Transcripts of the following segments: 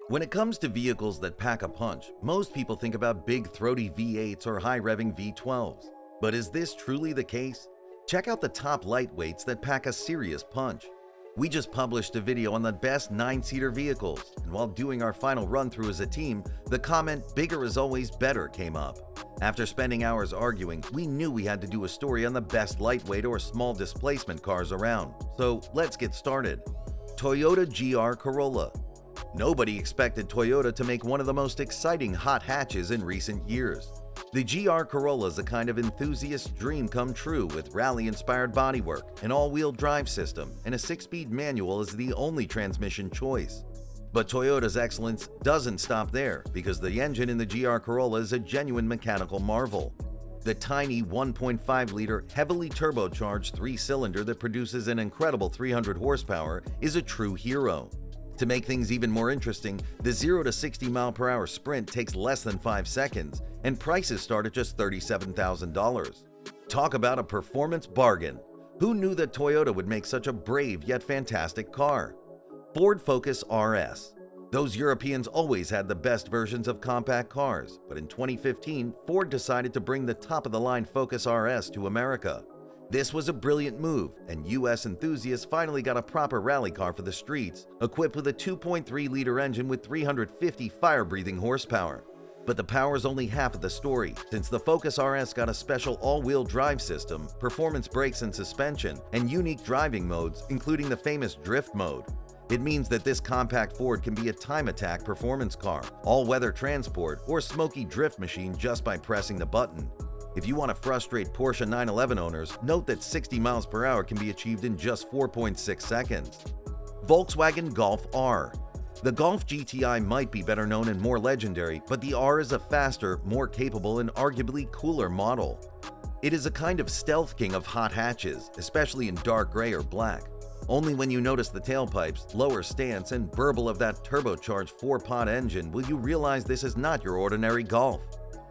When it comes to vehicles that pack a punch, most people think about big throaty V8s or high-revving V12s. But is this truly the case? Check out the top lightweights that pack a serious punch. We just published a video on the best 9-seater vehicles, and while doing our final run-through as a team, the comment "bigger is always better" came up. After spending hours arguing, we knew we had to do a story on the best lightweight or small displacement cars around. So let's get started. Toyota GR Corolla. Nobody expected Toyota to make one of the most exciting hot hatches in recent years. The GR Corolla is a kind of enthusiast's dream come true with rally-inspired bodywork, an all-wheel drive system, and a 6-speed manual as the only transmission choice. But Toyota's excellence doesn't stop there, because the engine in the GR Corolla is a genuine mechanical marvel. The tiny 1.5-liter, heavily turbocharged 3-cylinder that produces an incredible 300 horsepower is a true hero. To make things even more interesting, the 0 to 60 mph sprint takes less than 5 seconds, and prices start at just $37,000. Talk about a performance bargain! Who knew that Toyota would make such a brave yet fantastic car? Ford Focus RS. Those Europeans always had the best versions of compact cars, but in 2015, Ford decided to bring the top-of-the-line Focus RS to America. This was a brilliant move, and US enthusiasts finally got a proper rally car for the streets, equipped with a 2.3-liter engine with 350 fire-breathing horsepower. But the power's only half of the story, since the Focus RS got a special all-wheel drive system, performance brakes and suspension, and unique driving modes, including the famous drift mode. It means that this compact Ford can be a time attack performance car, all-weather transport, or smoky drift machine just by pressing the button. If you want to frustrate Porsche 911 owners, note that 60 mph can be achieved in just 4.6 seconds. Volkswagen Golf R. The Golf GTI might be better known and more legendary, but the R is a faster, more capable, and arguably cooler model. It is a kind of stealth king of hot hatches, especially in dark gray or black. Only when you notice the tailpipes, lower stance, and burble of that turbocharged 4-pot engine will you realize this is not your ordinary Golf.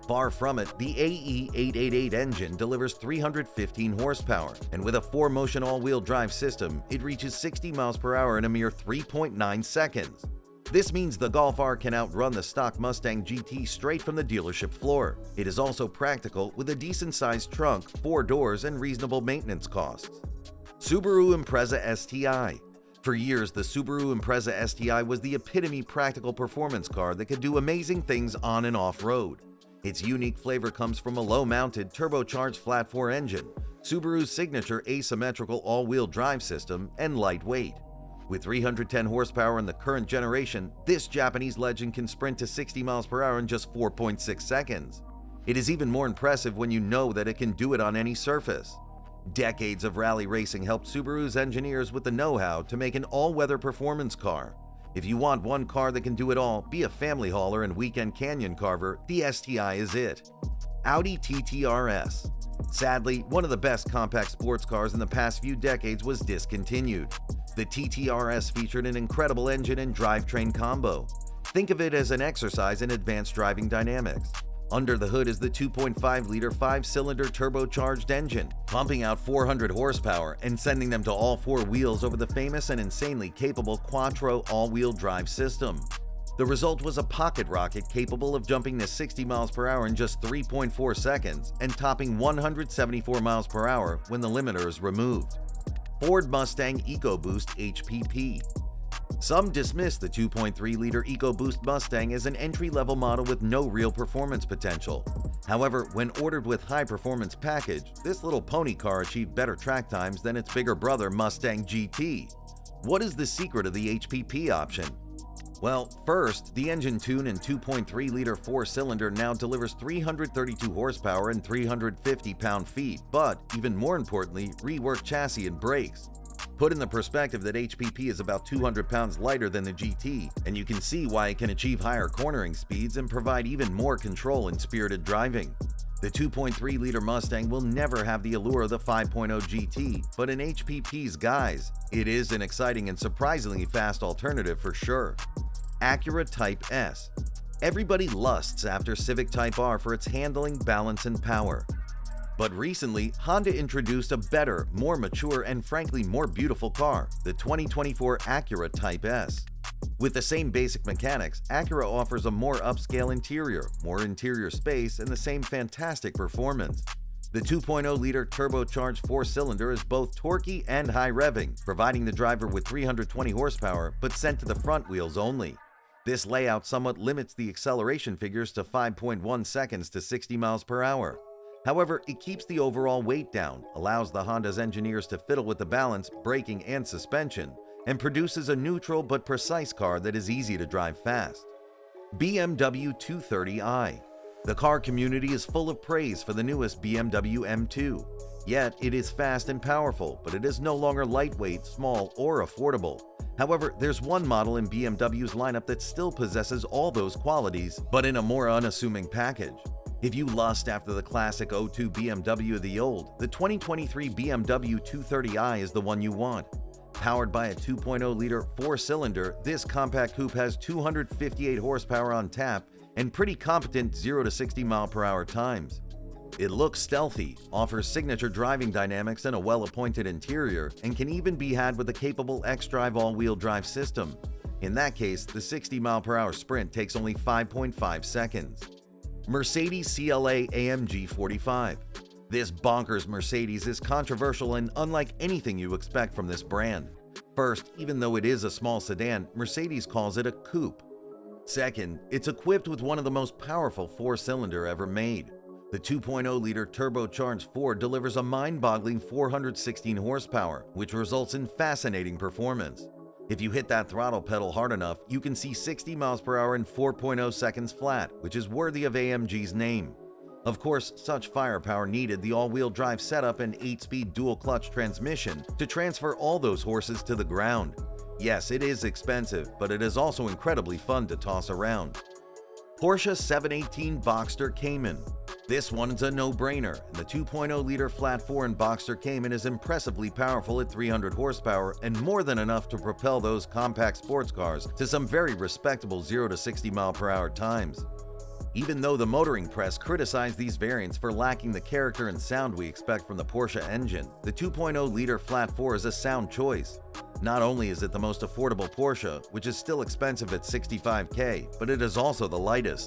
Far from it, the AE888 engine delivers 315 horsepower, and with a 4-motion all-wheel drive system, it reaches 60 mph in a mere 3.9 seconds. This means the Golf R can outrun the stock Mustang GT straight from the dealership floor. It is also practical with a decent-sized trunk, 4 doors, and reasonable maintenance costs. Subaru Impreza STI. For years, the Subaru Impreza STI was the epitome practical performance car that could do amazing things on and off-road. Its unique flavor comes from a low-mounted, turbocharged flat-4 engine, Subaru's signature asymmetrical all-wheel drive system, and lightweight. With 310 horsepower in the current generation, this Japanese legend can sprint to 60 mph in just 4.6 seconds. It is even more impressive when you know that it can do it on any surface. Decades of rally racing helped Subaru's engineers with the know-how to make an all-weather performance car. If you want one car that can do it all, be a family hauler and weekend canyon carver, the STI is it. Audi TT RS. Sadly, one of the best compact sports cars in the past few decades was discontinued. The TT RS featured an incredible engine and drivetrain combo. Think of it as an exercise in advanced driving dynamics. Under the hood is the 2.5-liter 5-cylinder turbocharged engine, pumping out 400 horsepower and sending them to all 4 wheels over the famous and insanely capable Quattro all-wheel drive system. The result was a pocket rocket capable of jumping to 60 mph in just 3.4 seconds and topping 174 mph when the limiter is removed. Ford Mustang EcoBoost HPP. Some dismiss the 2.3-liter EcoBoost Mustang as an entry-level model with no real performance potential. However, when ordered with high-performance package, this little pony car achieved better track times than its bigger brother Mustang GT. What is the secret of the HPP option? Well, first, the engine tune in 2.3-liter 4-cylinder now delivers 332 horsepower and 350 pound-feet, but, even more importantly, reworked chassis and brakes. Put in the perspective that HPP is about 200 pounds lighter than the GT, and you can see why it can achieve higher cornering speeds and provide even more control in spirited driving. The 2.3-liter Mustang will never have the allure of the 5.0 GT, but in HPP's guise, it is an exciting and surprisingly fast alternative for sure. Acura Type S. Everybody lusts after Civic Type R for its handling, balance, and power. But recently, Honda introduced a better, more mature, and frankly more beautiful car, the 2024 Acura Type S. With the same basic mechanics, Acura offers a more upscale interior, more interior space, and the same fantastic performance. The 2.0-liter turbocharged 4-cylinder is both torquey and high-revving, providing the driver with 320 horsepower but sent to the front wheels only. This layout somewhat limits the acceleration figures to 5.1 seconds to 60 miles per hour. However, it keeps the overall weight down, allows the Honda's engineers to fiddle with the balance, braking, and suspension, and produces a neutral but precise car that is easy to drive fast. BMW 230i. The car community is full of praise for the newest BMW M2. Yet, it is fast and powerful, but it is no longer lightweight, small, or affordable. However, there's one model in BMW's lineup that still possesses all those qualities, but in a more unassuming package. If you lust after the classic O2 BMW of the old, the 2023 BMW 230i is the one you want. Powered by a 2.0-liter 4-cylinder, this compact coupe has 258 horsepower on tap and pretty competent 0 to 60 mile/hour times. It looks stealthy, offers signature driving dynamics and a well-appointed interior, and can even be had with a capable xDrive all-wheel drive system. In that case, the 60 mile/hour sprint takes only 5.5 seconds. Mercedes CLA AMG 45. This bonkers Mercedes is controversial and unlike anything you expect from this brand. First, even though it is a small sedan, Mercedes calls it a coupe. Second, it's equipped with one of the most powerful 4-cylinder ever made. The 2.0-liter turbocharged 4 delivers a mind-boggling 416 horsepower, which results in fascinating performance. If you hit that throttle pedal hard enough, you can see 60 miles per hour in 4.0 seconds flat, which is worthy of AMG's name. Of course, such firepower needed the all-wheel drive setup and 8-speed dual-clutch transmission to transfer all those horses to the ground. Yes, it is expensive, but it is also incredibly fun to toss around. Porsche 718 Boxster Cayman. This one is a no-brainer, and the 2.0-liter flat 4 in Boxster Cayman is impressively powerful at 300 horsepower and more than enough to propel those compact sports cars to some very respectable 0 to 60 mile/hour times. Even though the motoring press criticized these variants for lacking the character and sound we expect from the Porsche engine, the 2.0-liter flat 4 is a sound choice. Not only is it the most affordable Porsche, which is still expensive at $65K, but it is also the lightest.